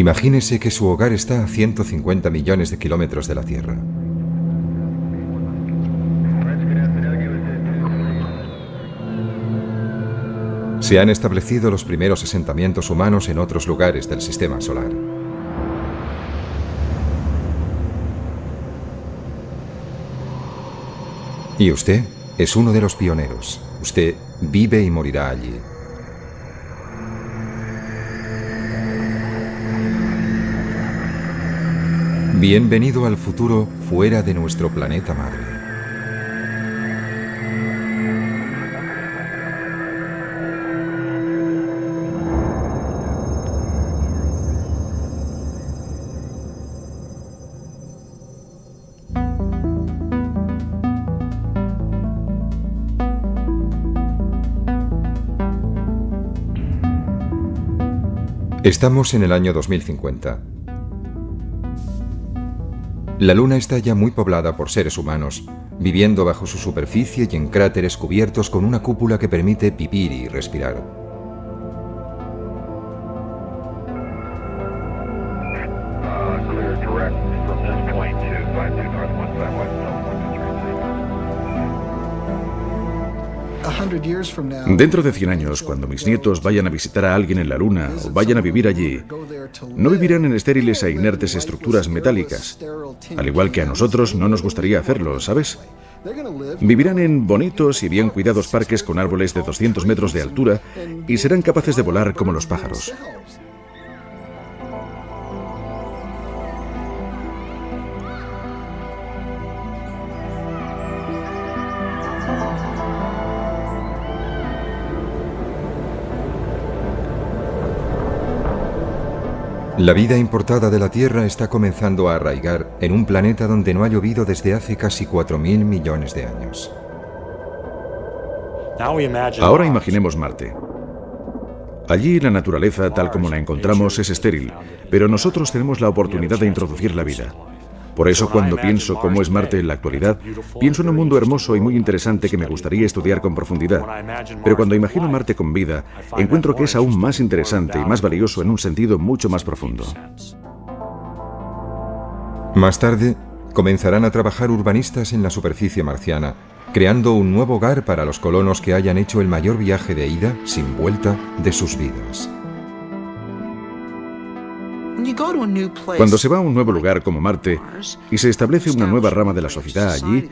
Imagínese que su hogar está a 150 millones de kilómetros de la Tierra. Se han establecido los primeros asentamientos humanos en otros lugares del sistema solar. Y usted es uno de los pioneros. Usted vive y morirá allí. Bienvenido al futuro fuera de nuestro planeta madre. Estamos en el año 2050. La Luna está ya muy poblada por seres humanos, viviendo bajo su superficie y en cráteres cubiertos con una cúpula que permite vivir y respirar. Dentro de 100 años, cuando mis nietos vayan a visitar a alguien en la Luna o vayan a vivir allí, no vivirán en estériles e inertes estructuras metálicas, al igual que a nosotros no nos gustaría hacerlo, ¿sabes? Vivirán en bonitos y bien cuidados parques con árboles de 200 metros de altura y serán capaces de volar como los pájaros. La vida importada de la Tierra está comenzando a arraigar en un planeta donde no ha llovido desde hace casi 4.000 millones de años. Ahora imaginemos Marte. Allí la naturaleza, tal como la encontramos, es estéril, pero nosotros tenemos la oportunidad de introducir la vida. Por eso, cuando pienso cómo es Marte en la actualidad, pienso en un mundo hermoso y muy interesante que me gustaría estudiar con profundidad. Pero cuando imagino Marte con vida, encuentro que es aún más interesante y más valioso en un sentido mucho más profundo. Más tarde, comenzarán a trabajar urbanistas en la superficie marciana, creando un nuevo hogar para los colonos que hayan hecho el mayor viaje de ida, sin vuelta, de sus vidas. Cuando se va a un nuevo lugar como Marte y se establece una nueva rama de la sociedad allí,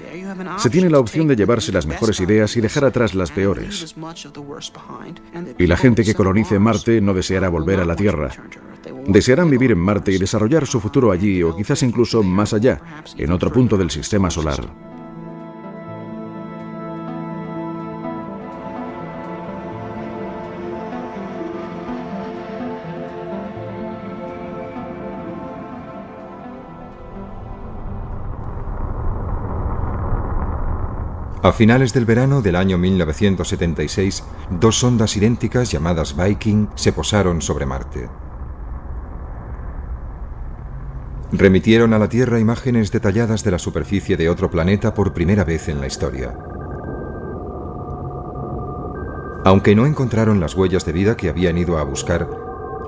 se tiene la opción de llevarse las mejores ideas y dejar atrás las peores. Y la gente que colonice Marte no deseará volver a la Tierra. Desearán vivir en Marte y desarrollar su futuro allí o quizás incluso más allá, en otro punto del sistema solar. A finales del verano del año 1976, dos sondas idénticas llamadas Viking se posaron sobre Marte. Remitieron a la Tierra imágenes detalladas de la superficie de otro planeta por primera vez en la historia. Aunque no encontraron las huellas de vida que habían ido a buscar,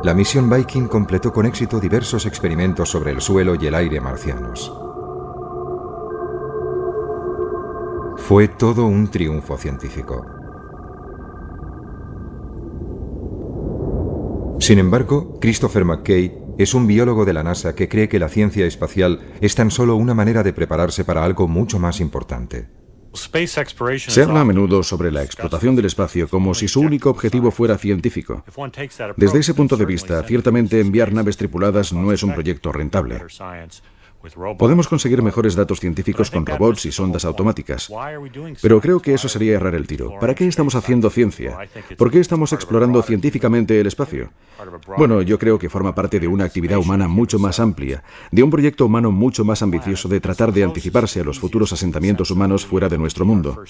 la misión Viking completó con éxito diversos experimentos sobre el suelo y el aire marcianos. Fue todo un triunfo científico. Sin embargo, Christopher McKay es un biólogo de la NASA que cree que la ciencia espacial es tan solo una manera de prepararse para algo mucho más importante. Se habla a menudo sobre la explotación del espacio como si su único objetivo fuera científico. Desde ese punto de vista, ciertamente enviar naves tripuladas no es un proyecto rentable. Podemos conseguir mejores datos científicos con robots y sondas automáticas. Pero creo que eso sería errar el tiro. ¿Para qué estamos haciendo ciencia? ¿Por qué estamos explorando científicamente el espacio? Bueno, yo creo que forma parte de una actividad humana mucho más amplia, de un proyecto humano mucho más ambicioso de tratar de anticiparse a los futuros asentamientos humanos fuera de nuestro mundo.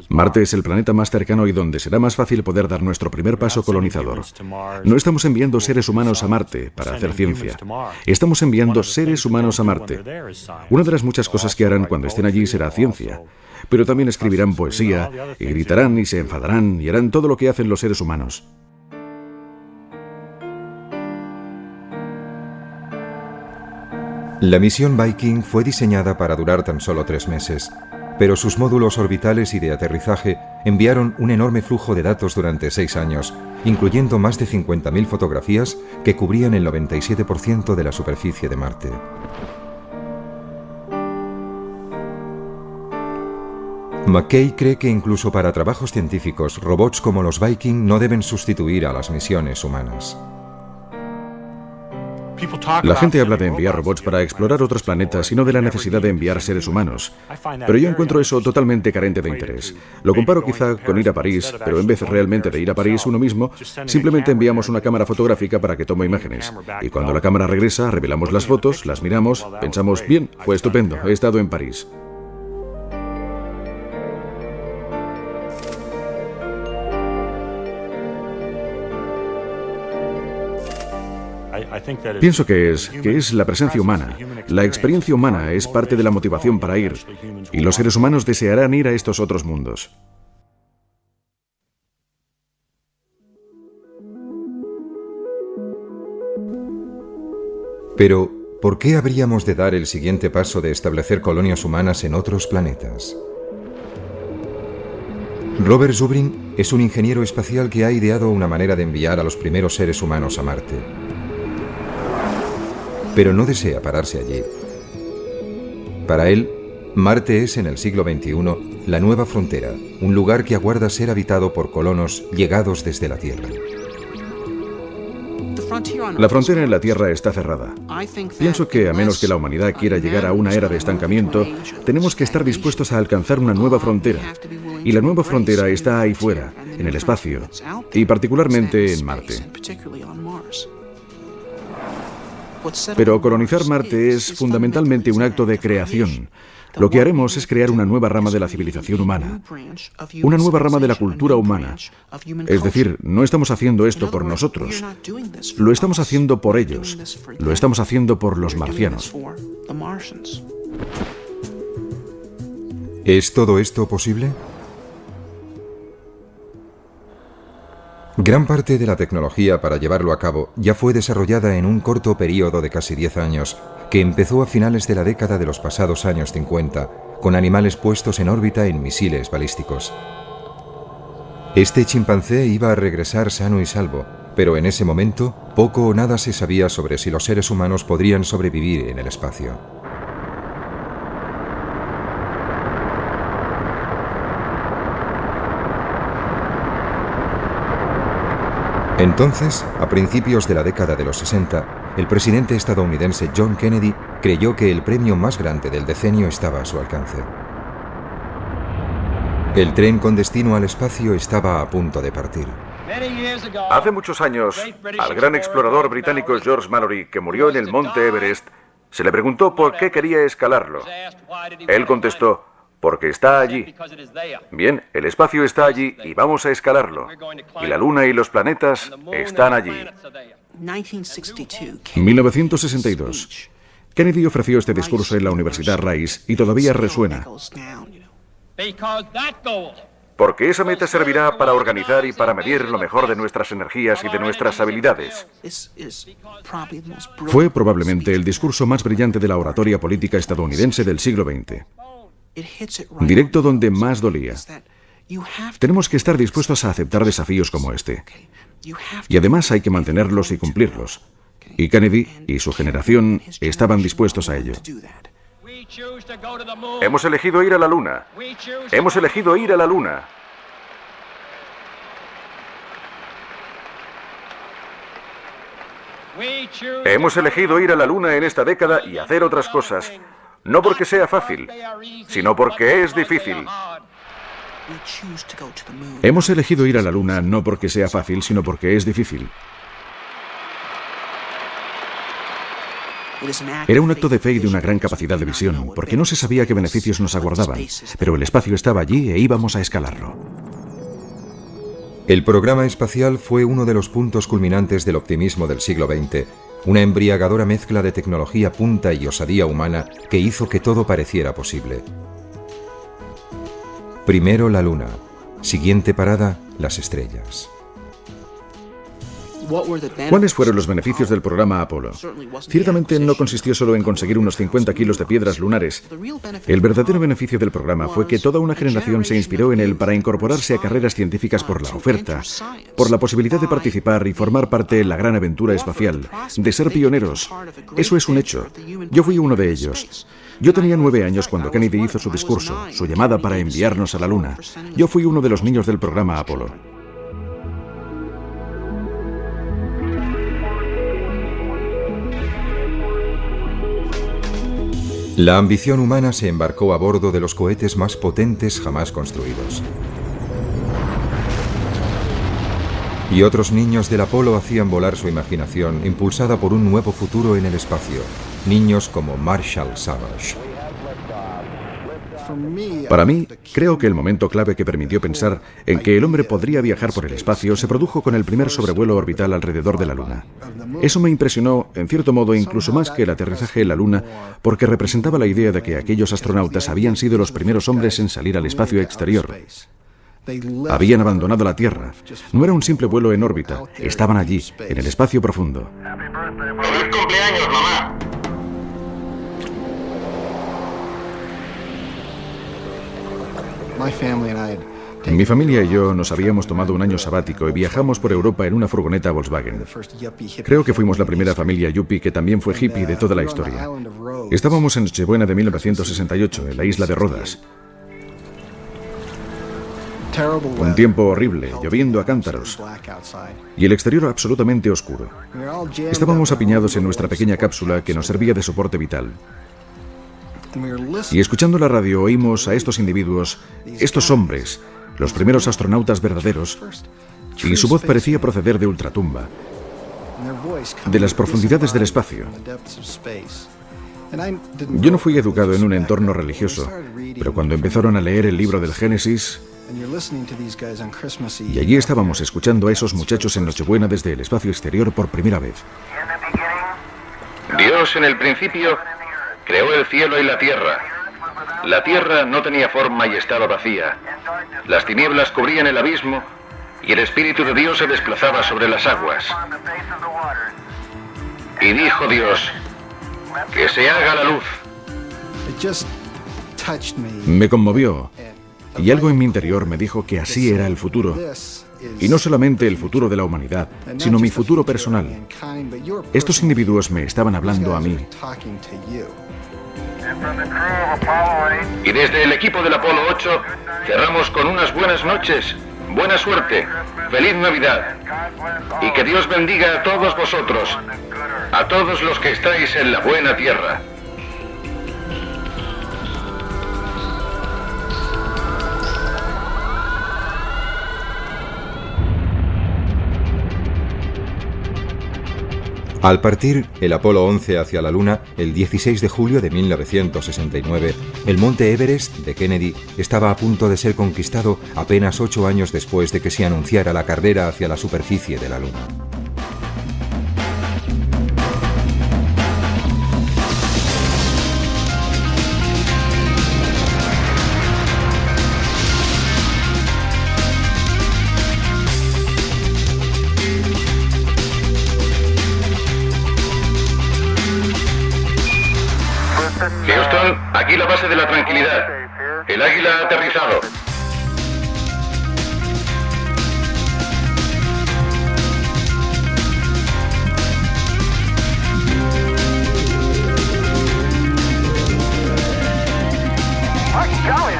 Marte es el planeta más cercano y donde será más fácil poder dar nuestro primer paso colonizador. No estamos enviando seres humanos a Marte para hacer ciencia. Estamos enviando seres humanos a Marte. Una de las muchas cosas que harán cuando estén allí será ciencia, pero también escribirán poesía, y gritarán y se enfadarán y harán todo lo que hacen los seres humanos. La misión Viking fue diseñada para durar tan solo 3 meses, pero sus módulos orbitales y de aterrizaje enviaron un enorme flujo de datos durante 6 años, incluyendo más de 50.000 fotografías que cubrían el 97% de la superficie de Marte. McKay cree que incluso para trabajos científicos, robots como los Viking no deben sustituir a las misiones humanas. La gente habla de enviar robots para explorar otros planetas y no de la necesidad de enviar seres humanos. Pero yo encuentro eso totalmente carente de interés. Lo comparo quizá con ir a París, pero en vez realmente de ir a París uno mismo, simplemente enviamos una cámara fotográfica para que tome imágenes. Y cuando la cámara regresa, revelamos las fotos, las miramos, pensamos, bien, fue estupendo, he estado en París. Pienso que es la presencia humana. La experiencia humana es parte de la motivación para ir, y los seres humanos desearán ir a estos otros mundos. Pero, ¿por qué habríamos de dar el siguiente paso de establecer colonias humanas en otros planetas? Robert Zubrin es un ingeniero espacial que ha ideado una manera de enviar a los primeros seres humanos a Marte. Pero no desea pararse allí. Para él, Marte es en el siglo XXI la nueva frontera, un lugar que aguarda ser habitado por colonos llegados desde la Tierra. La frontera en la Tierra está cerrada. Pienso que a menos que la humanidad quiera llegar a una era de estancamiento, tenemos que estar dispuestos a alcanzar una nueva frontera. Y la nueva frontera está ahí fuera, en el espacio, y particularmente en Marte. Pero colonizar Marte es fundamentalmente un acto de creación. Lo que haremos es crear una nueva rama de la civilización humana, una nueva rama de la cultura humana. Es decir, no estamos haciendo esto por nosotros, lo estamos haciendo por ellos, lo estamos haciendo por los marcianos. ¿Es todo esto posible? Gran parte de la tecnología para llevarlo a cabo ya fue desarrollada en un corto periodo de casi 10 años, que empezó a finales de la década de los pasados años 50, con animales puestos en órbita en misiles balísticos. Este chimpancé iba a regresar sano y salvo, pero en ese momento poco o nada se sabía sobre si los seres humanos podrían sobrevivir en el espacio. Entonces, a principios de la década de los 60, el presidente estadounidense John Kennedy creyó que el premio más grande del decenio estaba a su alcance. El tren con destino al espacio estaba a punto de partir. Hace muchos años, al gran explorador británico George Mallory, que murió en el monte Everest, se le preguntó por qué quería escalarlo. Él contestó, porque está allí. Bien, el espacio está allí y vamos a escalarlo. Y la Luna y los planetas están allí. 1962. Kennedy ofreció este discurso en la Universidad Rice y todavía resuena. Porque esa meta servirá para organizar y para medir lo mejor de nuestras energías y de nuestras habilidades. Fue probablemente el discurso más brillante de la oratoria política estadounidense del siglo XX. Directo donde más dolía. Tenemos que estar dispuestos a aceptar desafíos como este. Y además hay que mantenerlos y cumplirlos. Y Kennedy y su generación estaban dispuestos a ello. Hemos elegido ir a la Luna. Hemos elegido ir a la Luna. Hemos elegido ir a la Luna en esta década y hacer otras cosas. No porque sea fácil, sino porque es difícil. Hemos elegido ir a la Luna no porque sea fácil, sino porque es difícil. Era un acto de fe y de una gran capacidad de visión, porque no se sabía qué beneficios nos aguardaban, pero el espacio estaba allí e íbamos a escalarlo. El programa espacial fue uno de los puntos culminantes del optimismo del siglo XX, una embriagadora mezcla de tecnología punta y osadía humana que hizo que todo pareciera posible. Primero la Luna, siguiente parada, las estrellas. ¿Cuáles fueron los beneficios del programa Apolo? Ciertamente no consistió solo en conseguir unos 50 kilos de piedras lunares. El verdadero beneficio del programa fue que toda una generación se inspiró en él para incorporarse a carreras científicas por la oferta, por la posibilidad de participar y formar parte de la gran aventura espacial, de ser pioneros. Eso es un hecho. Yo fui uno de ellos. Yo tenía 9 años cuando Kennedy hizo su discurso, su llamada para enviarnos a la Luna. Yo fui uno de los niños del programa Apolo. La ambición humana se embarcó a bordo de los cohetes más potentes jamás construidos. Y otros niños del Apolo hacían volar su imaginación, impulsada por un nuevo futuro en el espacio. Niños como Marshall Savage. Para mí, creo que el momento clave que permitió pensar en que el hombre podría viajar por el espacio se produjo con el primer sobrevuelo orbital alrededor de la Luna. Eso me impresionó, en cierto modo, incluso más que el aterrizaje en la Luna, porque representaba la idea de que aquellos astronautas habían sido los primeros hombres en salir al espacio exterior. Habían abandonado la Tierra. No era un simple vuelo en órbita. Estaban allí, en el espacio profundo. ¡Feliz cumpleaños, mamá! Mi familia y yo nos habíamos tomado un año sabático y viajamos por Europa en una furgoneta Volkswagen. Creo que fuimos la primera familia yuppie que también fue hippie de toda la historia. Estábamos en Nochebuena de 1968, en la isla de Rodas. Un tiempo horrible, lloviendo a cántaros, y el exterior absolutamente oscuro. Estábamos apiñados en nuestra pequeña cápsula que nos servía de soporte vital. Y escuchando la radio oímos a estos individuos, estos hombres, los primeros astronautas verdaderos, y su voz parecía proceder de ultratumba, de las profundidades del espacio. Yo no fui educado en un entorno religioso, pero cuando empezaron a leer el libro del Génesis, y allí estábamos escuchando a esos muchachos en Nochebuena desde el espacio exterior por primera vez. Dios en el principio creó el cielo y la tierra. La tierra no tenía forma y estaba vacía. Las tinieblas cubrían el abismo y el Espíritu de Dios se desplazaba sobre las aguas. Y dijo Dios, que se haga la luz. Me conmovió, y algo en mi interior me dijo que así era el futuro. Y no solamente el futuro de la humanidad, sino mi futuro personal. Estos individuos me estaban hablando a mí. Y desde el equipo del Apolo 8 cerramos con unas buenas noches, buena suerte, feliz Navidad. Y que Dios bendiga a todos vosotros, a todos los que estáis en la buena tierra. Al partir el Apolo 11 hacia la Luna, el 16 de julio de 1969, el monte Everest de Kennedy estaba a punto de ser conquistado apenas 8 años después de que se anunciara la carrera hacia la superficie de la Luna. Houston, aquí la base de la tranquilidad. El Águila ha aterrizado.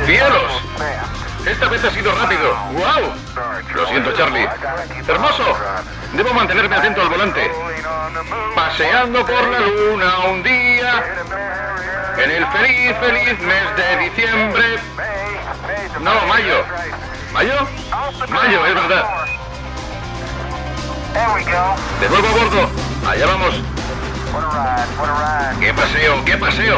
¡Cielos! Esta vez ha sido rápido. ¡Wow! Lo siento, Charlie. ¡Hermoso! Debo mantenerme atento al volante. Paseando por la Luna un día, en el feliz, feliz mes de diciembre. No, mayo. ¿Mayo? Mayo, es verdad. De nuevo a bordo. Allá vamos. ¡Qué paseo, qué paseo!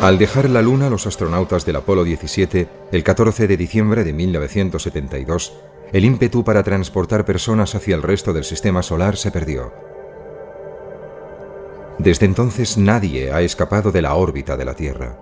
Al dejar la Luna, los astronautas del Apolo 17, el 14 de diciembre de 1972, el ímpetu para transportar personas hacia el resto del sistema solar se perdió. Desde entonces nadie ha escapado de la órbita de la Tierra.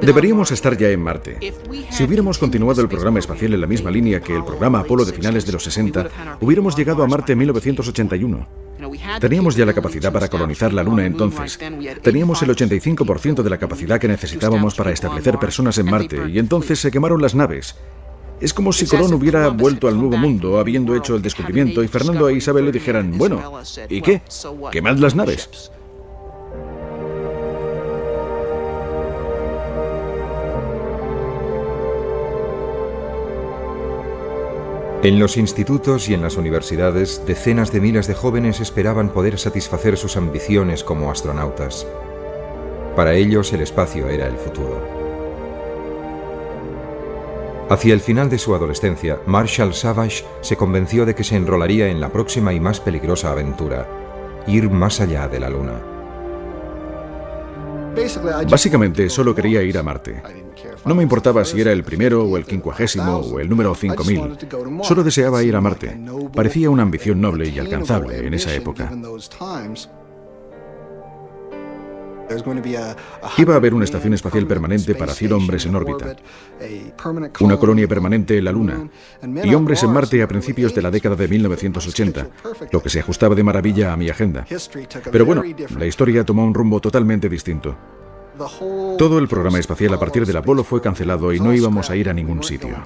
Deberíamos estar ya en Marte. Si hubiéramos continuado el programa espacial en la misma línea que el programa Apolo de finales de los 60, hubiéramos llegado a Marte en 1981. Teníamos ya la capacidad para colonizar la Luna entonces. Teníamos el 85% de la capacidad que necesitábamos para establecer personas en Marte, y entonces se quemaron las naves. Es como si Colón hubiera vuelto al Nuevo Mundo habiendo hecho el descubrimiento y Fernando e Isabel le dijeran, bueno, ¿y qué? ¡Quemad las naves! En los institutos y en las universidades, decenas de miles de jóvenes esperaban poder satisfacer sus ambiciones como astronautas. Para ellos, el espacio era el futuro. Hacia el final de su adolescencia, Marshall Savage se convenció de que se enrolaría en la próxima y más peligrosa aventura: ir más allá de la Luna. Básicamente, solo quería ir a Marte. No me importaba si era el primero o el 50º o el número 5000. Solo deseaba ir a Marte. Parecía una ambición noble y alcanzable en esa época. Iba a haber una estación espacial permanente para 100 hombres en órbita, una colonia permanente en la Luna y hombres en Marte a principios de la década de 1980, lo que se ajustaba de maravilla a mi agenda. Pero bueno, la historia tomó un rumbo totalmente distinto. Todo el programa espacial a partir del Apolo fue cancelado y no íbamos a ir a ningún sitio.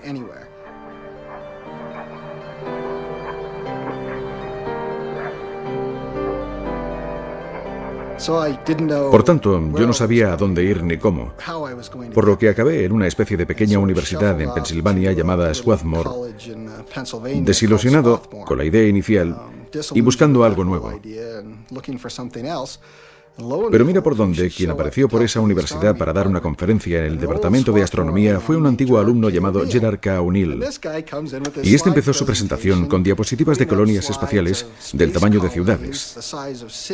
Por tanto, yo no sabía a dónde ir ni cómo, por lo que acabé en una especie de pequeña universidad en Pensilvania llamada Swarthmore, desilusionado con la idea inicial y buscando algo nuevo. Pero mira por dónde, quien apareció por esa universidad para dar una conferencia en el Departamento de Astronomía fue un antiguo alumno llamado Gerard K. O'Neill. Y este empezó su presentación con diapositivas de colonias espaciales del tamaño de ciudades.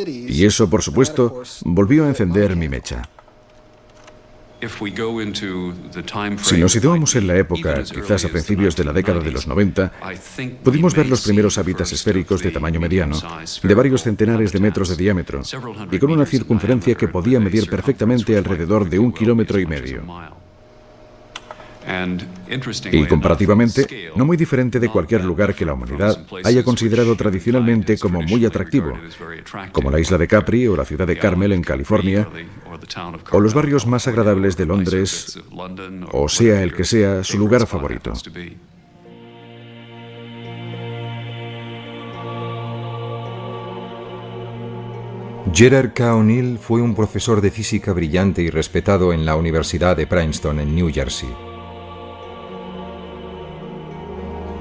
Y eso, por supuesto, volvió a encender mi mecha. Si nos situamos en la época, quizás a principios de la década de los 90, pudimos ver los primeros hábitats esféricos de tamaño mediano, de varios centenares de metros de diámetro, y con una circunferencia que podía medir perfectamente alrededor de 1,5 kilómetros. Y comparativamente, no muy diferente de cualquier lugar que la humanidad haya considerado tradicionalmente como muy atractivo, como la isla de Capri o la ciudad de Carmel en California, o los barrios más agradables de Londres, o sea el que sea su lugar favorito. Gerard K. O'Neill fue un profesor de física brillante y respetado en la Universidad de Princeton, en New Jersey.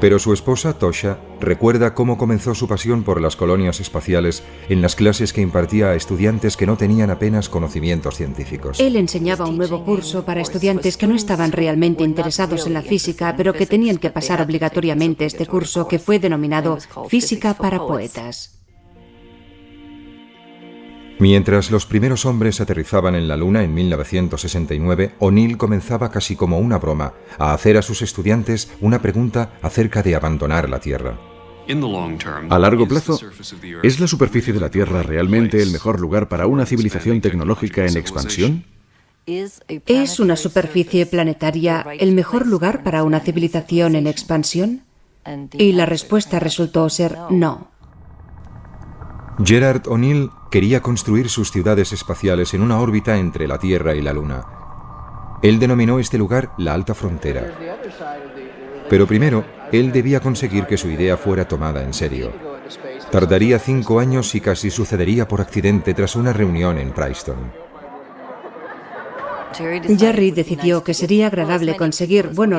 Pero su esposa, Tosha, recuerda cómo comenzó su pasión por las colonias espaciales en las clases que impartía a estudiantes que no tenían apenas conocimientos científicos. Él enseñaba un nuevo curso para estudiantes que no estaban realmente interesados en la física, pero que tenían que pasar obligatoriamente este curso, que fue denominado Física para Poetas. Mientras los primeros hombres aterrizaban en la Luna en 1969, O'Neill comenzaba casi como una broma a hacer a sus estudiantes una pregunta acerca de abandonar la Tierra. A largo plazo, ¿es la superficie de la Tierra realmente el mejor lugar para una civilización tecnológica en expansión? ¿Es una superficie planetaria el mejor lugar para una civilización en expansión? Y la respuesta resultó ser no. Gerard O'Neill quería construir sus ciudades espaciales en una órbita entre la Tierra y la Luna. Él denominó este lugar la Alta Frontera. Pero primero, él debía conseguir que su idea fuera tomada en serio. Tardaría 5 años y casi sucedería por accidente tras una reunión en Princeton. Jerry decidió que sería agradable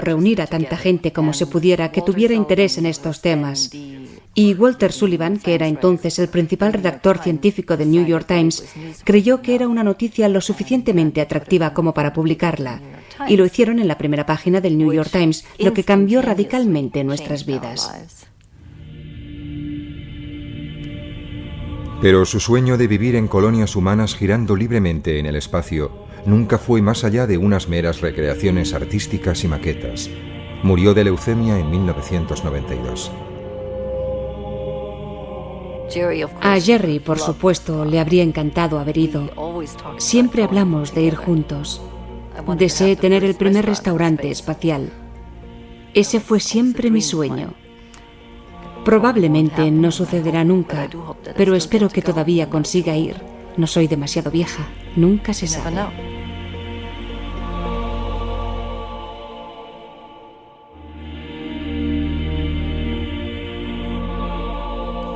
reunir a tanta gente como se pudiera que tuviera interés en estos temas. Y Walter Sullivan, que era entonces el principal redactor científico del New York Times, creyó que era una noticia lo suficientemente atractiva como para publicarla. Y lo hicieron en la primera página del New York Times, lo que cambió radicalmente nuestras vidas. Pero su sueño de vivir en colonias humanas girando libremente en el espacio nunca fue más allá de unas meras recreaciones artísticas y maquetas. Murió de leucemia en 1992. A Jerry, por supuesto, le habría encantado haber ido. Siempre hablamos de ir juntos. Deseé tener el primer restaurante espacial. Ese fue siempre mi sueño. Probablemente no sucederá nunca, pero espero que todavía consiga ir. No soy demasiado vieja, nunca se sabe.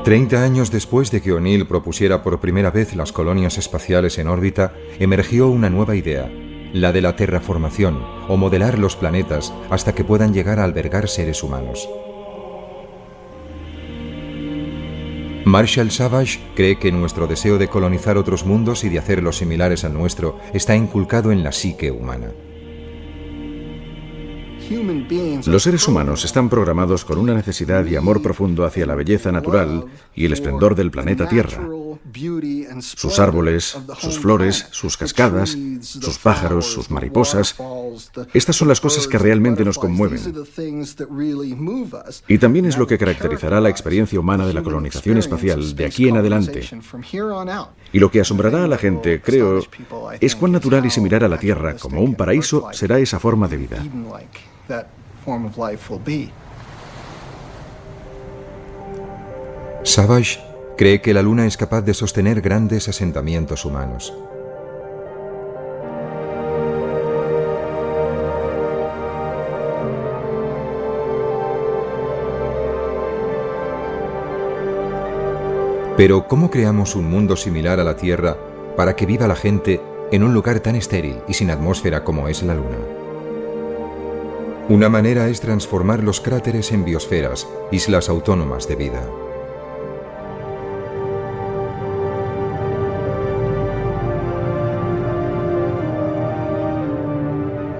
30 años después de que O'Neill propusiera por primera vez las colonias espaciales en órbita, emergió una nueva idea, la de la terraformación, o modelar los planetas hasta que puedan llegar a albergar seres humanos. Marshall Savage cree que nuestro deseo de colonizar otros mundos y de hacerlos similares al nuestro está inculcado en la psique humana. Los seres humanos están programados con una necesidad y amor profundo hacia la belleza natural y el esplendor del planeta Tierra. Sus árboles, sus flores, sus cascadas, sus pájaros, sus mariposas. Estas son las cosas que realmente nos conmueven. Y también es lo que caracterizará la experiencia humana de la colonización espacial de aquí en adelante. Y lo que asombrará a la gente, creo, es cuán natural y similar a la Tierra como un paraíso será esa forma de vida. Savage cree que la Luna es capaz de sostener grandes asentamientos humanos. Pero ¿cómo creamos un mundo similar a la Tierra para que viva la gente en un lugar tan estéril y sin atmósfera como es la Luna? Una manera es transformar los cráteres en biosferas, islas autónomas de vida.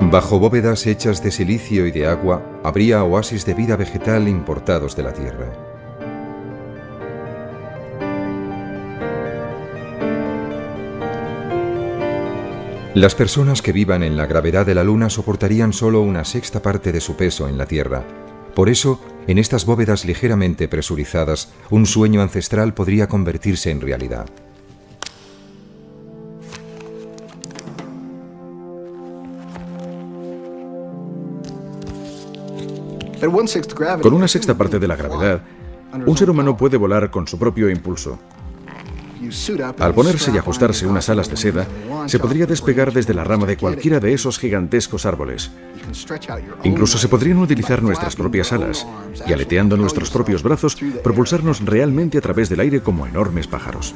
Bajo bóvedas hechas de silicio y de agua, habría oasis de vida vegetal importados de la Tierra. Las personas que vivan en la gravedad de la Luna soportarían solo una sexta parte de su peso en la Tierra. Por eso, en estas bóvedas ligeramente presurizadas, un sueño ancestral podría convertirse en realidad. Con una sexta parte de la gravedad, un ser humano puede volar con su propio impulso. Al ponerse y ajustarse unas alas de seda, se podría despegar desde la rama de cualquiera de esos gigantescos árboles. Incluso se podrían utilizar nuestras propias alas y, aleteando nuestros propios brazos, propulsarnos realmente a través del aire como enormes pájaros.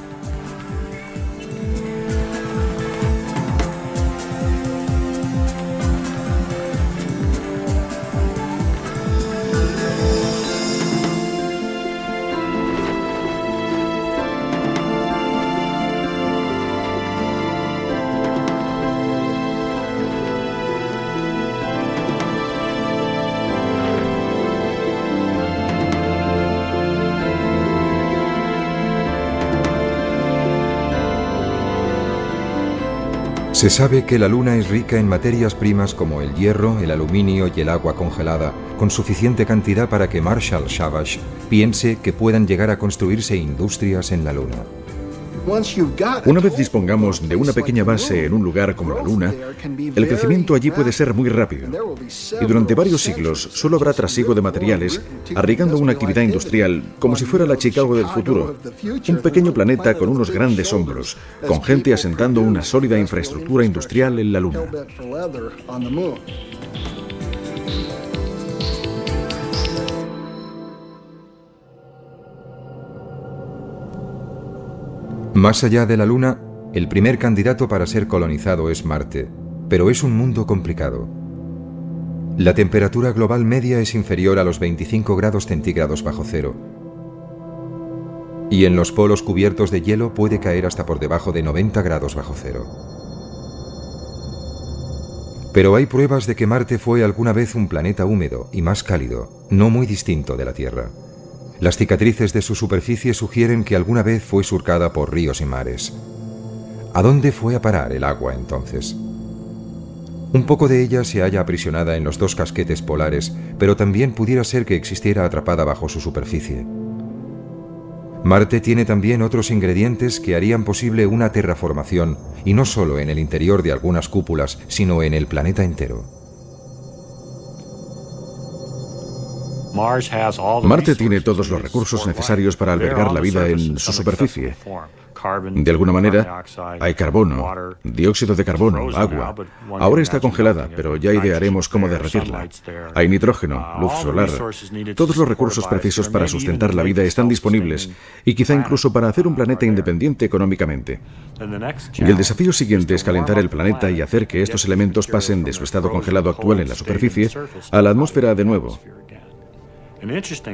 Se sabe que la Luna es rica en materias primas como el hierro, el aluminio y el agua congelada, con suficiente cantidad para que Marshall Savage piense que puedan llegar a construirse industrias en la Luna. Una vez dispongamos de una pequeña base en un lugar como la Luna, el crecimiento allí puede ser muy rápido. Y durante varios siglos solo habrá trasiego de materiales, arriesgando una actividad industrial como si fuera la Chicago del futuro. Un pequeño planeta con unos grandes hombros, con gente asentando una sólida infraestructura industrial en la Luna. Más allá de la Luna, el primer candidato para ser colonizado es Marte, pero es un mundo complicado. La temperatura global media es inferior a los 25 grados centígrados bajo cero. Y en los polos cubiertos de hielo puede caer hasta por debajo de 90 grados bajo cero. Pero hay pruebas de que Marte fue alguna vez un planeta húmedo y más cálido, no muy distinto de la Tierra. Las cicatrices de su superficie sugieren que alguna vez fue surcada por ríos y mares. ¿A dónde fue a parar el agua entonces? Un poco de ella se halla aprisionada en los dos casquetes polares, pero también pudiera ser que existiera atrapada bajo su superficie. Marte tiene también otros ingredientes que harían posible una terraformación, y no solo en el interior de algunas cúpulas, sino en el planeta entero. Marte tiene todos los recursos necesarios para albergar la vida en su superficie. De alguna manera, hay carbono, dióxido de carbono, agua. Ahora está congelada, pero ya idearemos cómo derretirla. Hay nitrógeno, luz solar. Todos los recursos precisos para sustentar la vida están disponibles, y quizá incluso para hacer un planeta independiente económicamente. Y el desafío siguiente es calentar el planeta y hacer que estos elementos pasen de su estado congelado actual en la superficie a la atmósfera de nuevo.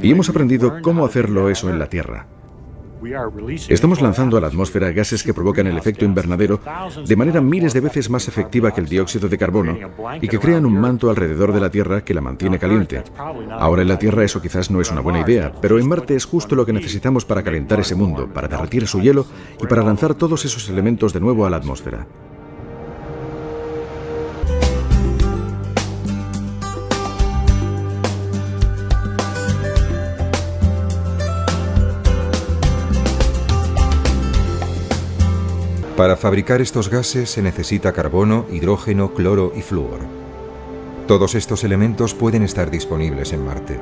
Y hemos aprendido cómo hacerlo eso en la Tierra. Estamos lanzando a la atmósfera gases que provocan el efecto invernadero de manera miles de veces más efectiva que el dióxido de carbono y que crean un manto alrededor de la Tierra que la mantiene caliente. Ahora en la Tierra eso quizás no es una buena idea, pero en Marte es justo lo que necesitamos para calentar ese mundo, para derretir su hielo y para lanzar todos esos elementos de nuevo a la atmósfera. Para fabricar estos gases se necesita carbono, hidrógeno, cloro y flúor. Todos estos elementos pueden estar disponibles en Marte.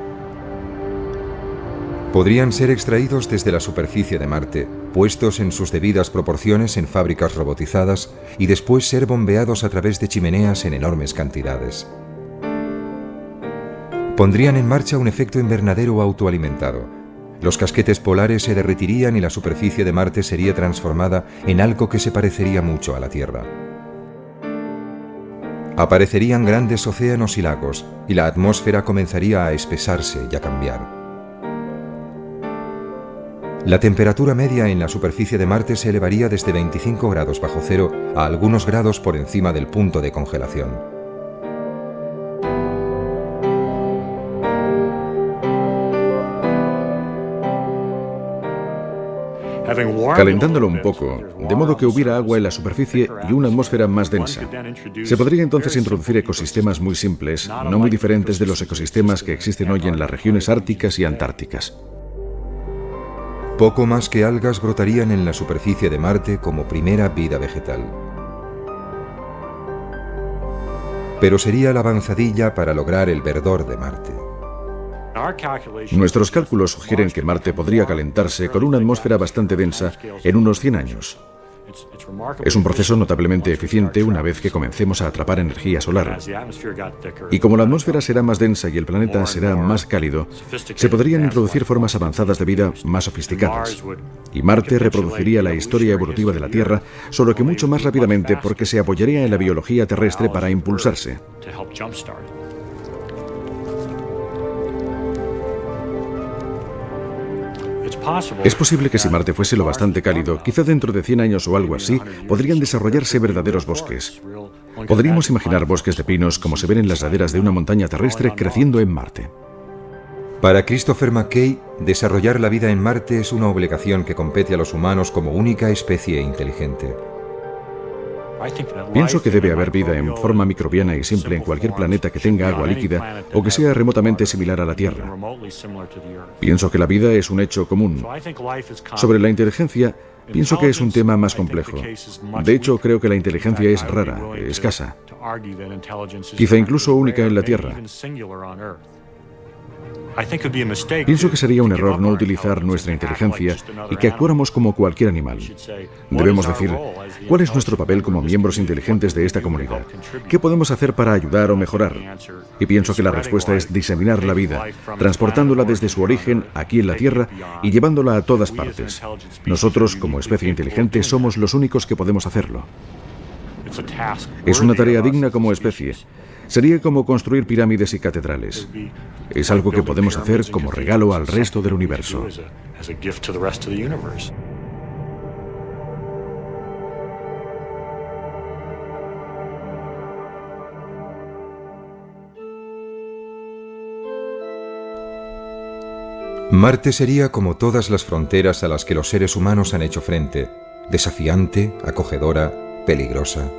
Podrían ser extraídos desde la superficie de Marte, puestos en sus debidas proporciones en fábricas robotizadas y después ser bombeados a través de chimeneas en enormes cantidades. Pondrían en marcha un efecto invernadero autoalimentado. Los casquetes polares se derretirían y la superficie de Marte sería transformada en algo que se parecería mucho a la Tierra. Aparecerían grandes océanos y lagos, y la atmósfera comenzaría a espesarse y a cambiar. La temperatura media en la superficie de Marte se elevaría desde 25 grados bajo cero a algunos grados por encima del punto de congelación. Calentándolo un poco, de modo que hubiera agua en la superficie y una atmósfera más densa. Se podría entonces introducir ecosistemas muy simples, no muy diferentes de los ecosistemas que existen hoy en las regiones árticas y antárticas. Poco más que algas brotarían en la superficie de Marte como primera vida vegetal. Pero sería la avanzadilla para lograr el verdor de Marte. Nuestros cálculos sugieren que Marte podría calentarse con una atmósfera bastante densa en unos 100 años. Es un proceso notablemente eficiente una vez que comencemos a atrapar energía solar. Y como la atmósfera será más densa y el planeta será más cálido, se podrían introducir formas avanzadas de vida más sofisticadas. Y Marte reproduciría la historia evolutiva de la Tierra, solo que mucho más rápidamente porque se apoyaría en la biología terrestre para impulsarse. Es posible que si Marte fuese lo bastante cálido, quizá dentro de 100 años o algo así, podrían desarrollarse verdaderos bosques. Podríamos imaginar bosques de pinos como se ven en las laderas de una montaña terrestre creciendo en Marte. Para Christopher McKay, desarrollar la vida en Marte es una obligación que compete a los humanos como única especie inteligente. Pienso que debe haber vida en forma microbiana y simple en cualquier planeta que tenga agua líquida o que sea remotamente similar a la Tierra. Pienso que la vida es un hecho común. Sobre la inteligencia, pienso que es un tema más complejo. De hecho, creo que la inteligencia es rara, escasa. Quizá incluso única en la Tierra. Pienso que sería un error no utilizar nuestra inteligencia y que actuáramos como cualquier animal. Debemos decir, ¿cuál es nuestro papel como miembros inteligentes de esta comunidad? ¿Qué podemos hacer para ayudar o mejorar? Y pienso que la respuesta es diseminar la vida, transportándola desde su origen aquí en la Tierra y llevándola a todas partes. Nosotros, como especie inteligente, somos los únicos que podemos hacerlo. Es una tarea digna como especie. Sería como construir pirámides y catedrales. Es algo que podemos hacer como regalo al resto del universo. Marte sería como todas las fronteras a las que los seres humanos han hecho frente, desafiante, acogedora, peligrosa.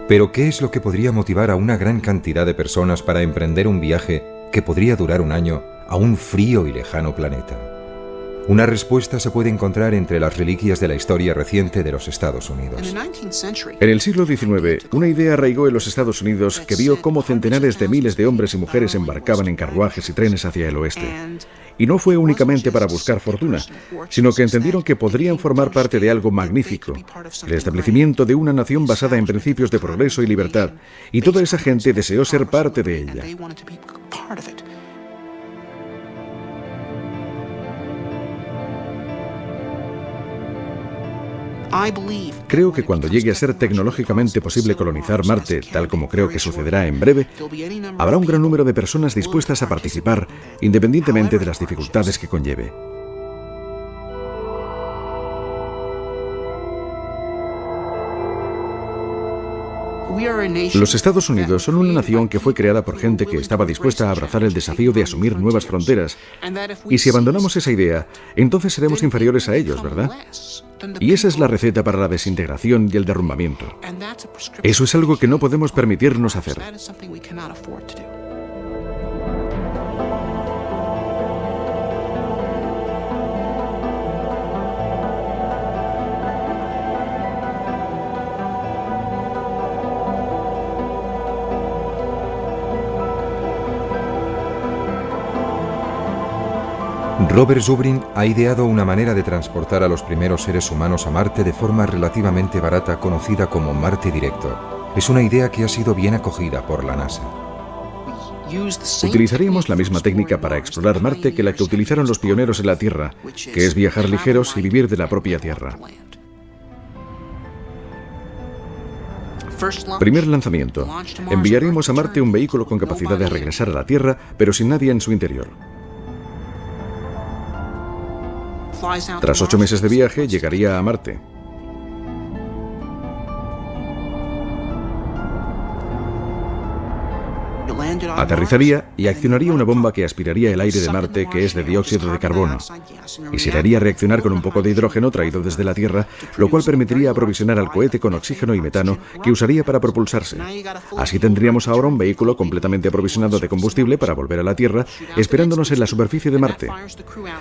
Pero ¿qué es lo que podría motivar a una gran cantidad de personas para emprender un viaje que podría durar un año, a un frío y lejano planeta? Una respuesta se puede encontrar entre las reliquias de la historia reciente de los Estados Unidos. En el siglo XIX, una idea arraigó en los Estados Unidos que vio cómo centenares de miles de hombres y mujeres embarcaban en carruajes y trenes hacia el oeste. Y no fue únicamente para buscar fortuna, sino que entendieron que podrían formar parte de algo magnífico, el establecimiento de una nación basada en principios de progreso y libertad, y toda esa gente deseó ser parte de ella. Creo que cuando llegue a ser tecnológicamente posible colonizar Marte, tal como creo que sucederá en breve, habrá un gran número de personas dispuestas a participar, independientemente de las dificultades que conlleve. Los Estados Unidos son una nación que fue creada por gente que estaba dispuesta a abrazar el desafío de asumir nuevas fronteras. Y si abandonamos esa idea, entonces seremos inferiores a ellos, ¿verdad? Y esa es la receta para la desintegración y el derrumbamiento. Eso es algo que no podemos permitirnos hacer. Robert Zubrin ha ideado una manera de transportar a los primeros seres humanos a Marte de forma relativamente barata, conocida como Marte Directo. Es una idea que ha sido bien acogida por la NASA. Utilizaríamos la misma técnica para explorar Marte que la que utilizaron los pioneros en la Tierra, que es viajar ligeros y vivir de la propia Tierra. Primer lanzamiento. Enviaríamos a Marte un vehículo con capacidad de regresar a la Tierra, pero sin nadie en su interior. Tras 8 meses de viaje, llegaría a Marte. Aterrizaría y accionaría una bomba que aspiraría el aire de Marte, que es de dióxido de carbono, y se le haría reaccionar con un poco de hidrógeno traído desde la Tierra, lo cual permitiría aprovisionar al cohete con oxígeno y metano que usaría para propulsarse. Así tendríamos ahora un vehículo completamente aprovisionado de combustible para volver a la Tierra, esperándonos en la superficie de Marte.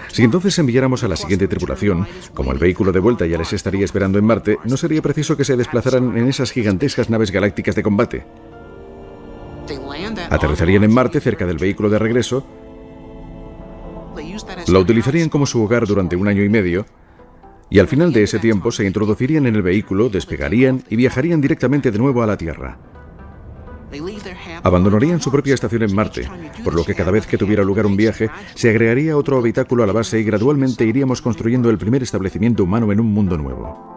Si entonces enviáramos a la siguiente tripulación, como el vehículo de vuelta ya les estaría esperando en Marte, no sería preciso que se desplazaran en esas gigantescas naves galácticas de combate. Aterrizarían en Marte cerca del vehículo de regreso, lo utilizarían como su hogar durante 1 año y medio, y al final de ese tiempo se introducirían en el vehículo, despegarían y viajarían directamente de nuevo a la Tierra. Abandonarían su propia estación en Marte, por lo que cada vez que tuviera lugar un viaje, se agregaría otro habitáculo a la base y gradualmente iríamos construyendo el primer establecimiento humano en un mundo nuevo.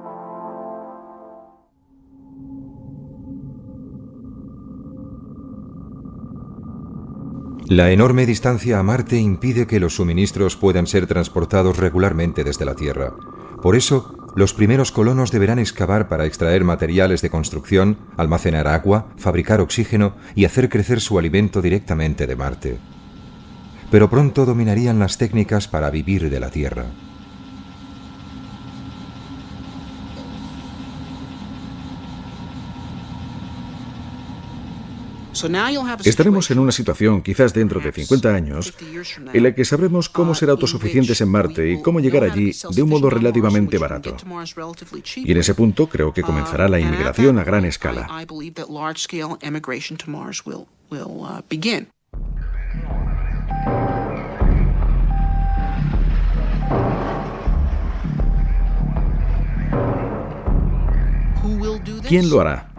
La enorme distancia a Marte impide que los suministros puedan ser transportados regularmente desde la Tierra. Por eso, los primeros colonos deberán excavar para extraer materiales de construcción, almacenar agua, fabricar oxígeno y hacer crecer su alimento directamente de Marte. Pero pronto dominarían las técnicas para vivir de la Tierra. Estaremos en una situación, quizás dentro de 50 años, en la que sabremos cómo ser autosuficientes en Marte y cómo llegar allí de un modo relativamente barato. Y en ese punto creo que comenzará la inmigración a gran escala. ¿Quién lo hará?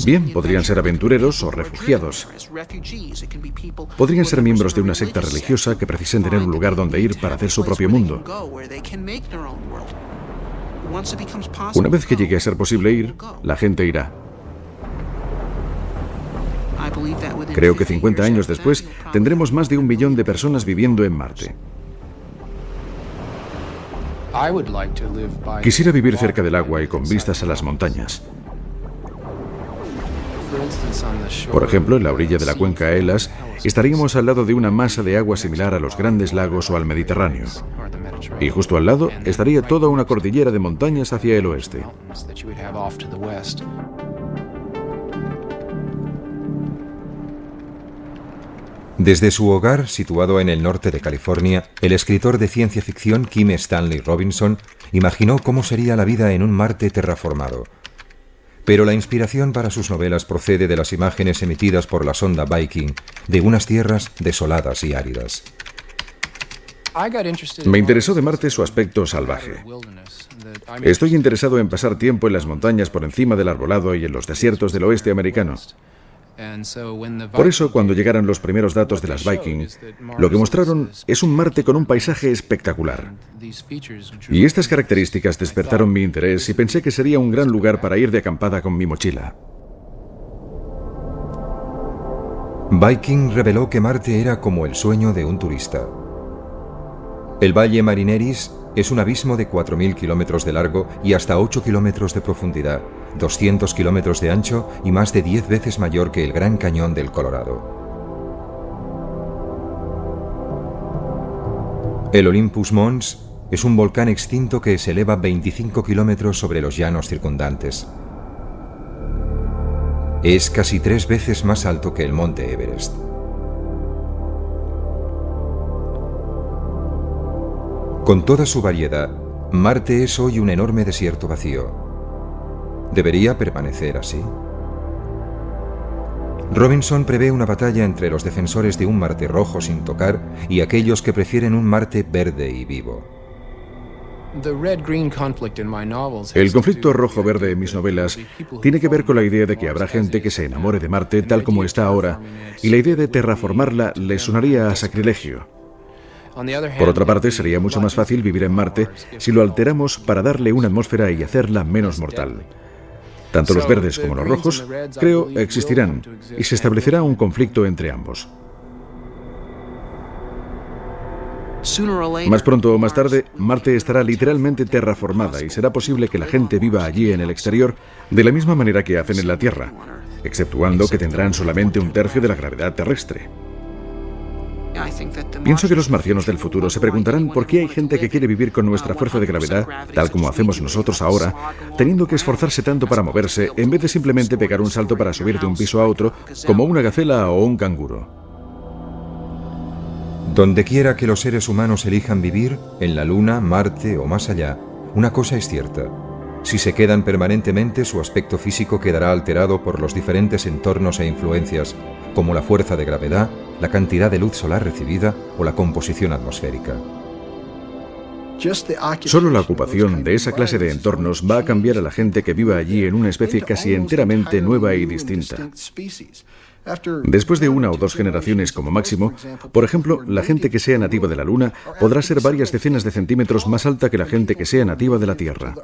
Bien, podrían ser aventureros o refugiados. Podrían ser miembros de una secta religiosa que precisen tener un lugar donde ir para hacer su propio mundo. Una vez que llegue a ser posible ir, la gente irá. Creo que 50 años después tendremos más de 1 billón de personas viviendo en Marte. Quisiera vivir cerca del agua y con vistas a las montañas. Por ejemplo, en la orilla de la cuenca Elas, estaríamos al lado de una masa de agua similar a los grandes lagos o al Mediterráneo. Y justo al lado estaría toda una cordillera de montañas hacia el oeste. Desde su hogar, situado en el norte de California, el escritor de ciencia ficción Kim Stanley Robinson imaginó cómo sería la vida en un Marte terraformado. Pero la inspiración para sus novelas procede de las imágenes emitidas por la sonda Viking de unas tierras desoladas y áridas. Me interesó de Marte su aspecto salvaje. Estoy interesado en pasar tiempo en las montañas por encima del arbolado y en los desiertos del oeste americano. Por eso, cuando llegaron los primeros datos de las Viking, lo que mostraron es un Marte con un paisaje espectacular. Y estas características despertaron mi interés y pensé que sería un gran lugar para ir de acampada con mi mochila. Viking reveló que Marte era como el sueño de un turista. El Valle Marineris es un abismo de 4.000 kilómetros de largo y hasta 8 kilómetros de profundidad, 200 kilómetros de ancho y más de 10 veces mayor que el Gran Cañón del Colorado. El Olympus Mons es un volcán extinto que se eleva 25 kilómetros sobre los llanos circundantes. Es casi 3 veces más alto que el monte Everest. Con toda su variedad, Marte es hoy un enorme desierto vacío. ¿Debería permanecer así? Robinson prevé una batalla entre los defensores de un Marte rojo sin tocar y aquellos que prefieren un Marte verde y vivo. El conflicto rojo-verde en mis novelas tiene que ver con la idea de que habrá gente que se enamore de Marte tal como está ahora, y la idea de terraformarla le sonaría a sacrilegio. Por otra parte, sería mucho más fácil vivir en Marte si lo alteramos para darle una atmósfera y hacerla menos mortal. Tanto los verdes como los rojos, creo, existirán, y se establecerá un conflicto entre ambos. Más pronto o más tarde, Marte estará literalmente terraformada y será posible que la gente viva allí en el exterior de la misma manera que hacen en la Tierra, exceptuando que tendrán solamente un tercio de la gravedad terrestre. Pienso que los marcianos del futuro se preguntarán por qué hay gente que quiere vivir con nuestra fuerza de gravedad, tal como hacemos nosotros ahora, teniendo que esforzarse tanto para moverse, en vez de simplemente pegar un salto para subir de un piso a otro, como una gacela o un canguro. Donde quiera que los seres humanos elijan vivir, en la Luna, Marte o más allá, una cosa es cierta. Si se quedan permanentemente, su aspecto físico quedará alterado por los diferentes entornos e influencias, como la fuerza de gravedad, la cantidad de luz solar recibida o la composición atmosférica. Solo la ocupación de esa clase de entornos va a cambiar a la gente que viva allí en una especie casi enteramente nueva y distinta. Después de 1 o 2 generaciones como máximo, por ejemplo, la gente que sea nativa de la Luna podrá ser varias decenas de centímetros más alta que la gente que sea nativa de la Tierra.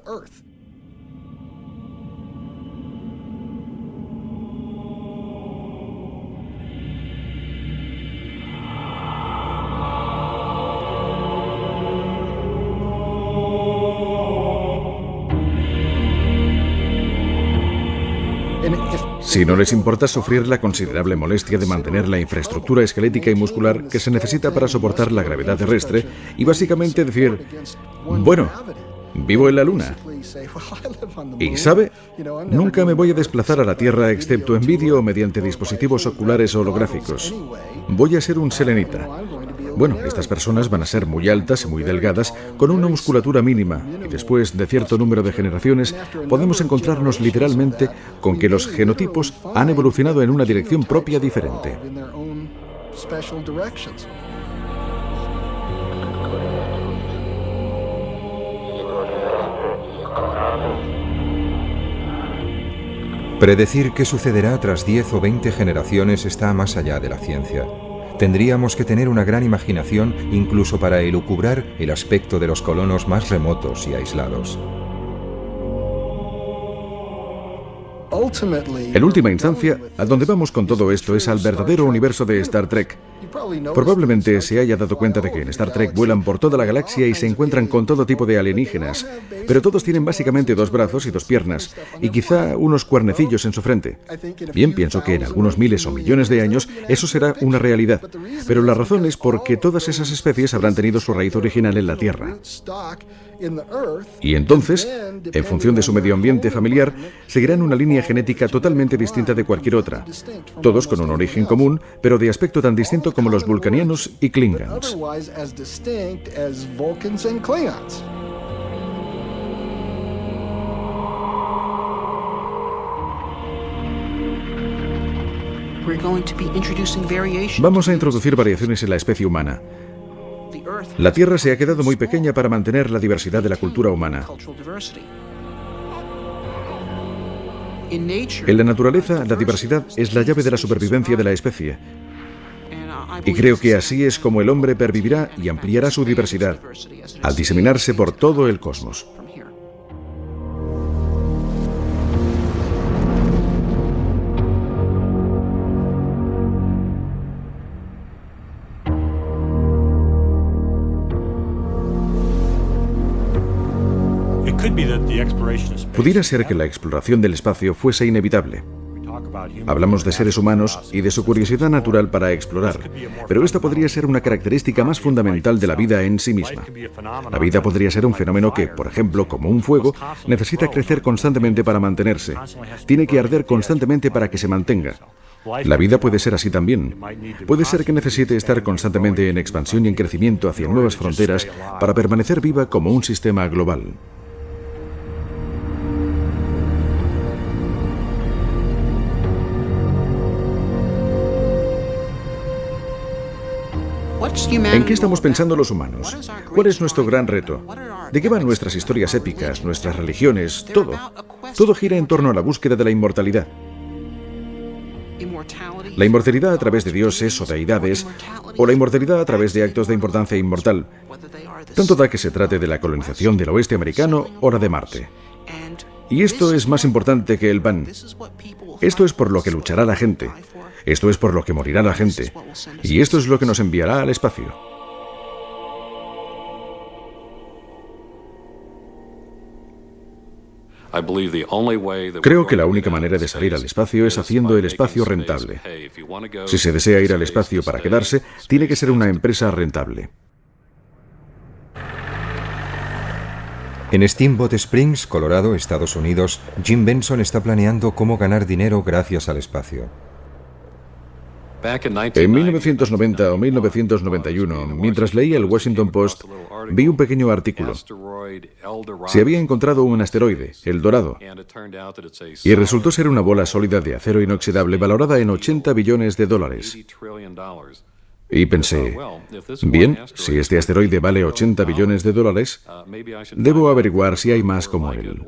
Si no les importa sufrir la considerable molestia de mantener la infraestructura esquelética y muscular que se necesita para soportar la gravedad terrestre y básicamente decir, bueno, vivo en la Luna. Y ¿sabe? Nunca me voy a desplazar a la Tierra excepto en vídeo o mediante dispositivos oculares holográficos. Voy a ser un selenita. Bueno, estas personas van a ser muy altas y muy delgadas, con una musculatura mínima, y después de cierto número de generaciones podemos encontrarnos literalmente con que los genotipos han evolucionado en una dirección propia diferente. Predecir qué sucederá tras 10 o 20 generaciones está más allá de la ciencia. Tendríamos que tener una gran imaginación incluso para elucubrar el aspecto de los colonos más remotos y aislados. En última instancia, a donde vamos con todo esto es al verdadero universo de Star Trek. Probablemente se haya dado cuenta de que en Star Trek vuelan por toda la galaxia y se encuentran con todo tipo de alienígenas, pero todos tienen básicamente 2 brazos y 2 piernas, y quizá unos cuernecillos en su frente. Bien, pienso que en algunos miles o millones de años eso será una realidad, pero la razón es porque todas esas especies habrán tenido su raíz original en la Tierra. Y entonces, en función de su medio ambiente familiar, seguirán una línea genética totalmente distinta de cualquier otra, todos con un origen común, pero de aspecto tan distinto como los vulcanianos y klingons. Vamos a introducir variaciones en la especie humana. La Tierra se ha quedado muy pequeña para mantener la diversidad de la cultura humana. En la naturaleza, la diversidad es la llave de la supervivencia de la especie. Y creo que así es como el hombre pervivirá y ampliará su diversidad, al diseminarse por todo el cosmos. Pudiera ser que la exploración del espacio fuese inevitable. Hablamos de seres humanos y de su curiosidad natural para explorar, pero esta podría ser una característica más fundamental de la vida en sí misma. La vida podría ser un fenómeno que, por ejemplo, como un fuego, necesita crecer constantemente para mantenerse. Tiene que arder constantemente para que se mantenga. La vida puede ser así también. Puede ser que necesite estar constantemente en expansión y en crecimiento hacia nuevas fronteras para permanecer viva como un sistema global. ¿En qué estamos pensando los humanos? ¿Cuál es nuestro gran reto? ¿De qué van nuestras historias épicas, nuestras religiones? Todo. Todo gira en torno a la búsqueda de la inmortalidad. La inmortalidad a través de dioses o deidades, o la inmortalidad a través de actos de importancia inmortal. Tanto da que se trate de la colonización del oeste americano o la de Marte. Y esto es más importante que el pan. Esto es por lo que luchará la gente. Esto es por lo que morirá la gente. Y esto es lo que nos enviará al espacio. Creo que la única manera de salir al espacio es haciendo el espacio rentable. Si se desea ir al espacio para quedarse, tiene que ser una empresa rentable. En Steamboat Springs, Colorado, Estados Unidos, Jim Benson está planeando cómo ganar dinero gracias al espacio. En 1990 o 1991, mientras leía el Washington Post, vi un pequeño artículo. Se había encontrado un asteroide, el Dorado, y resultó ser una bola sólida de acero inoxidable valorada en $80 billones. Y pensé, bien, si este asteroide vale $80 billones, debo averiguar si hay más como él.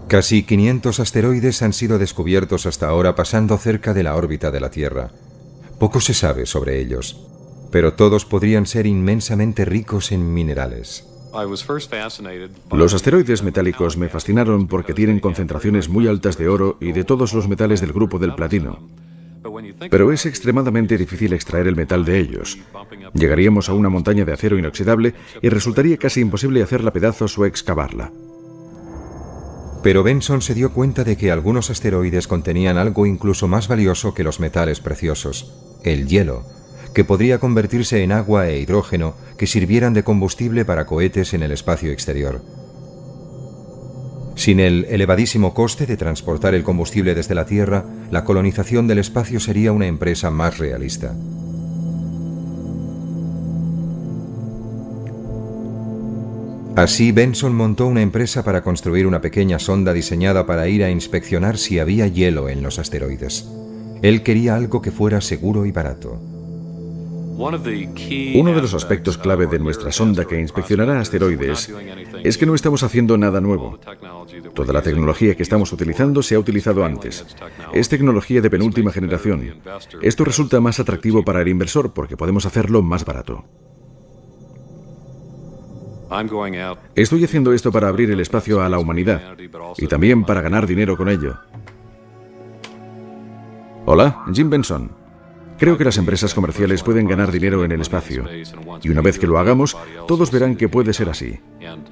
Casi 500 asteroides han sido descubiertos hasta ahora pasando cerca de la órbita de la Tierra. Poco se sabe sobre ellos, pero todos podrían ser inmensamente ricos en minerales. Los asteroides metálicos me fascinaron porque tienen concentraciones muy altas de oro y de todos los metales del grupo del platino. Pero es extremadamente difícil extraer el metal de ellos. Llegaríamos a una montaña de acero inoxidable y resultaría casi imposible hacerla pedazos o excavarla. Pero Benson se dio cuenta de que algunos asteroides contenían algo incluso más valioso que los metales preciosos, el hielo, que podría convertirse en agua e hidrógeno que sirvieran de combustible para cohetes en el espacio exterior. Sin el elevadísimo coste de transportar el combustible desde la Tierra, la colonización del espacio sería una empresa más realista. Así, Benson montó una empresa para construir una pequeña sonda diseñada para ir a inspeccionar si había hielo en los asteroides. Él quería algo que fuera seguro y barato. Uno de los aspectos clave de nuestra sonda que inspeccionará asteroides es que no estamos haciendo nada nuevo. Toda la tecnología que estamos utilizando se ha utilizado antes. Es tecnología de penúltima generación. Esto resulta más atractivo para el inversor porque podemos hacerlo más barato. Estoy haciendo esto para abrir el espacio a la humanidad y también para ganar dinero con ello. Hola, Jim Benson. Creo que las empresas comerciales pueden ganar dinero en el espacio. Y una vez que lo hagamos, todos verán que puede ser así.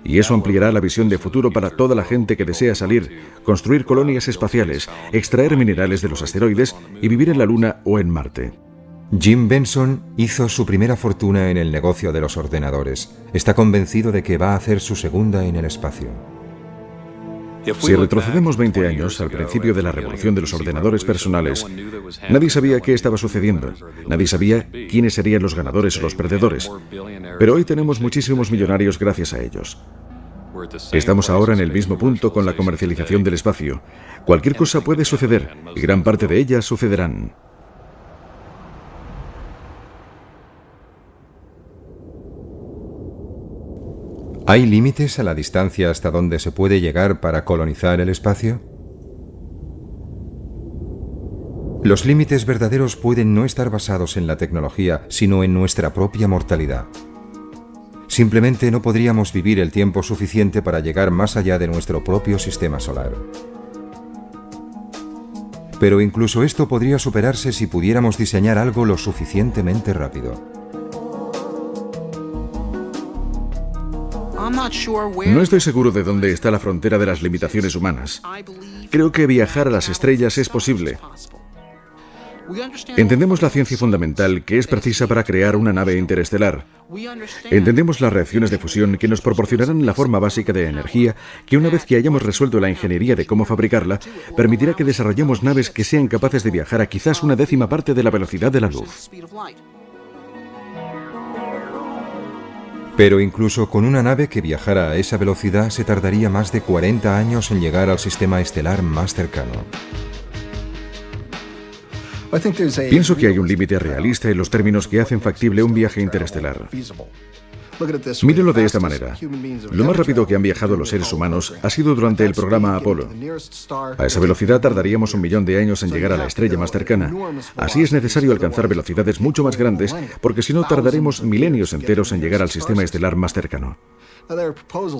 Y eso ampliará la visión de futuro para toda la gente que desea salir, construir colonias espaciales, extraer minerales de los asteroides y vivir en la Luna o en Marte. Jim Benson hizo su primera fortuna en el negocio de los ordenadores. Está convencido de que va a hacer su segunda en el espacio. Si retrocedemos 20 años, al principio de la revolución de los ordenadores personales, nadie sabía qué estaba sucediendo. Nadie sabía quiénes serían los ganadores o los perdedores. Pero hoy tenemos muchísimos millonarios gracias a ellos. Estamos ahora en el mismo punto con la comercialización del espacio. Cualquier cosa puede suceder, y gran parte de ellas sucederán. ¿Hay límites a la distancia hasta donde se puede llegar para colonizar el espacio? Los límites verdaderos pueden no estar basados en la tecnología, sino en nuestra propia mortalidad. Simplemente no podríamos vivir el tiempo suficiente para llegar más allá de nuestro propio sistema solar. Pero incluso esto podría superarse si pudiéramos diseñar algo lo suficientemente rápido. No estoy seguro de dónde está la frontera de las limitaciones humanas. Creo que viajar a las estrellas es posible. Entendemos la ciencia fundamental que es precisa para crear una nave interestelar. Entendemos las reacciones de fusión que nos proporcionarán la forma básica de energía que, una vez que hayamos resuelto la ingeniería de cómo fabricarla, permitirá que desarrollemos naves que sean capaces de viajar a quizás una décima parte de la velocidad de la luz. Pero incluso con una nave que viajara a esa velocidad se tardaría más de 40 años en llegar al sistema estelar más cercano. Pienso que hay un límite realista en los términos que hacen factible un viaje interestelar. Mírenlo de esta manera. Lo más rápido que han viajado los seres humanos ha sido durante el programa Apolo. A esa velocidad tardaríamos 1 millón de años en llegar a la estrella más cercana. Así es necesario alcanzar velocidades mucho más grandes, porque si no tardaremos milenios enteros en llegar al sistema estelar más cercano.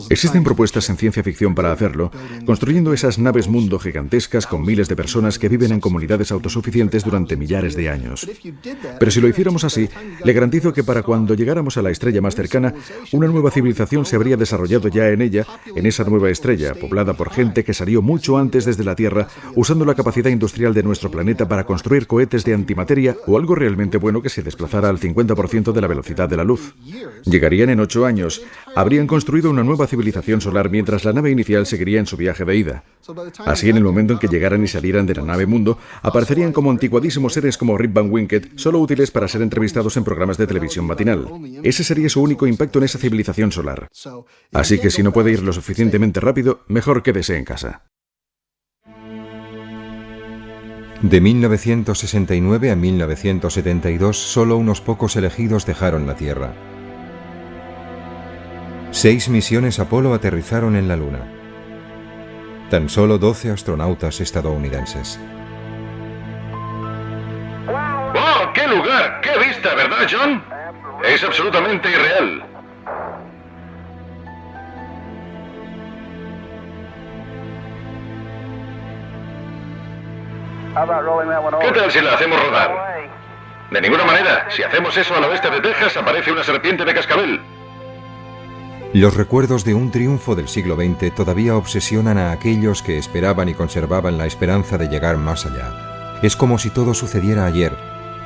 Existen propuestas en ciencia ficción para hacerlo, construyendo esas naves mundo gigantescas con miles de personas que viven en comunidades autosuficientes durante millares de años. Pero si lo hiciéramos así, le garantizo que para cuando llegáramos a la estrella más cercana, una nueva civilización se habría desarrollado ya en ella, en esa nueva estrella, poblada por gente que salió mucho antes desde la Tierra, usando la capacidad industrial de nuestro planeta para construir cohetes de antimateria o algo realmente bueno que se desplazara al 50% de la velocidad de la luz. Llegarían en 8 años, habrían construido una nueva civilización solar mientras la nave inicial seguiría en su viaje de ida. Así, en el momento en que llegaran y salieran de la nave mundo, aparecerían como anticuadísimos seres como Rip Van Winkle, solo útiles para ser entrevistados en programas de televisión matinal. Ese sería su único impacto en esa civilización solar. Así que si no puede ir lo suficientemente rápido, mejor quédese en casa. De 1969 a 1972, solo unos pocos elegidos dejaron la Tierra. 6 misiones Apolo aterrizaron en la Luna. Tan solo 12 astronautas estadounidenses. ¡Oh, qué lugar! ¡Qué vista!, ¿verdad, John? Es absolutamente irreal. ¿Qué tal si la hacemos rodar? De ninguna manera. Si hacemos eso al oeste de Texas, aparece una serpiente de cascabel. Los recuerdos de un triunfo del siglo XX todavía obsesionan a aquellos que esperaban y conservaban la esperanza de llegar más allá. Es como si todo sucediera ayer,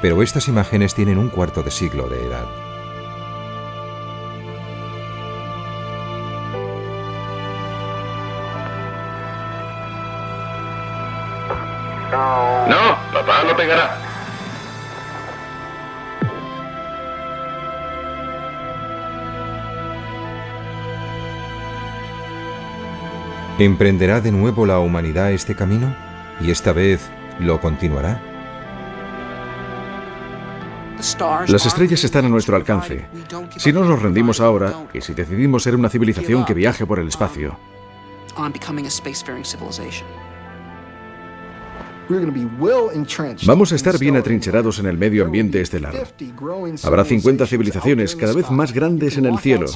pero estas imágenes tienen un cuarto de siglo de edad. No, papá lo pegará. ¿Emprenderá de nuevo la humanidad este camino? ¿Y esta vez lo continuará? Las estrellas están a nuestro alcance. Si no nos rendimos ahora, y si decidimos ser una civilización que viaje por el espacio, vamos a estar bien atrincherados en el medio ambiente estelar. Habrá 50 civilizaciones cada vez más grandes en el cielo.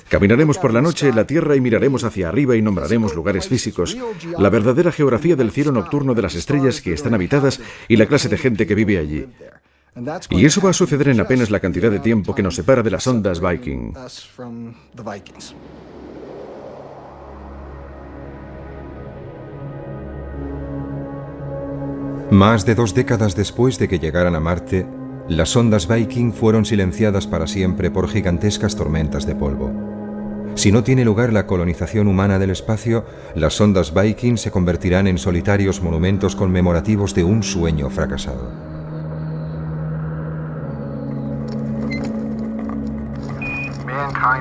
Caminaremos por la noche en la Tierra y miraremos hacia arriba y nombraremos lugares físicos, la verdadera geografía del cielo nocturno de las estrellas que están habitadas y la clase de gente que vive allí. Y eso va a suceder en apenas la cantidad de tiempo que nos separa de las ondas Viking. Más de 2 décadas después de que llegaran a Marte, las sondas Viking fueron silenciadas para siempre por gigantescas tormentas de polvo. Si no tiene lugar la colonización humana del espacio, las sondas Viking se convertirán en solitarios monumentos conmemorativos de un sueño fracasado.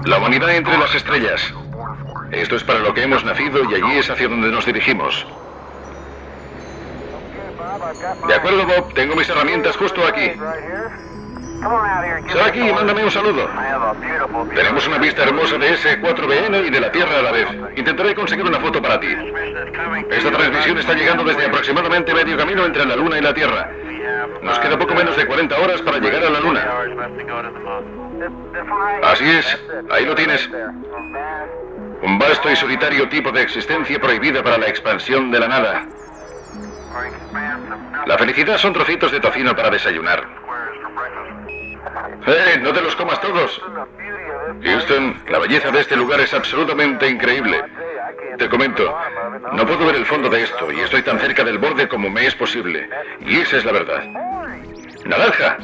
La humanidad entre las estrellas. Esto es para lo que hemos nacido y allí es hacia donde nos dirigimos. De acuerdo, Bob, tengo mis herramientas justo aquí. Sal aquí y mándame un saludo. Tenemos una vista hermosa de S4BN y de la Tierra a la vez. Intentaré conseguir una foto para ti. Esta transmisión está llegando desde aproximadamente medio camino entre la Luna y la Tierra. Nos queda poco menos de 40 horas para llegar a la Luna. Así es, ahí lo tienes. Un vasto y solitario tipo de existencia prohibida para la expansión de la nada. La felicidad son trocitos de tocino para desayunar. ¡No te los comas todos! Houston, la belleza de este lugar es absolutamente increíble. Te comento, no puedo ver el fondo de esto y estoy tan cerca del borde como me es posible. Y esa es la verdad. ¡Naranja!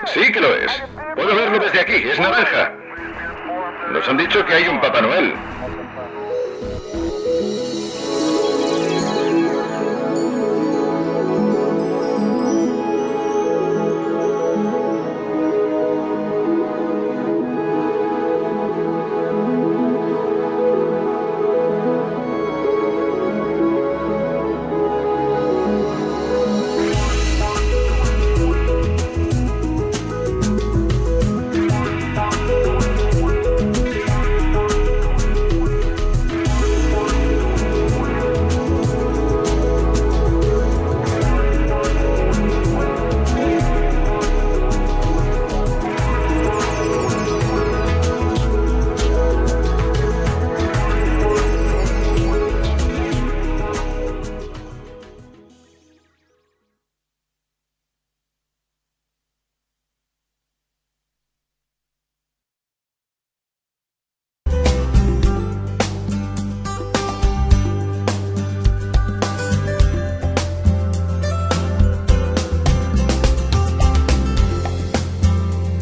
Sí que lo es. Puedo verlo desde aquí, es naranja. Nos han dicho que hay un Papá Noel.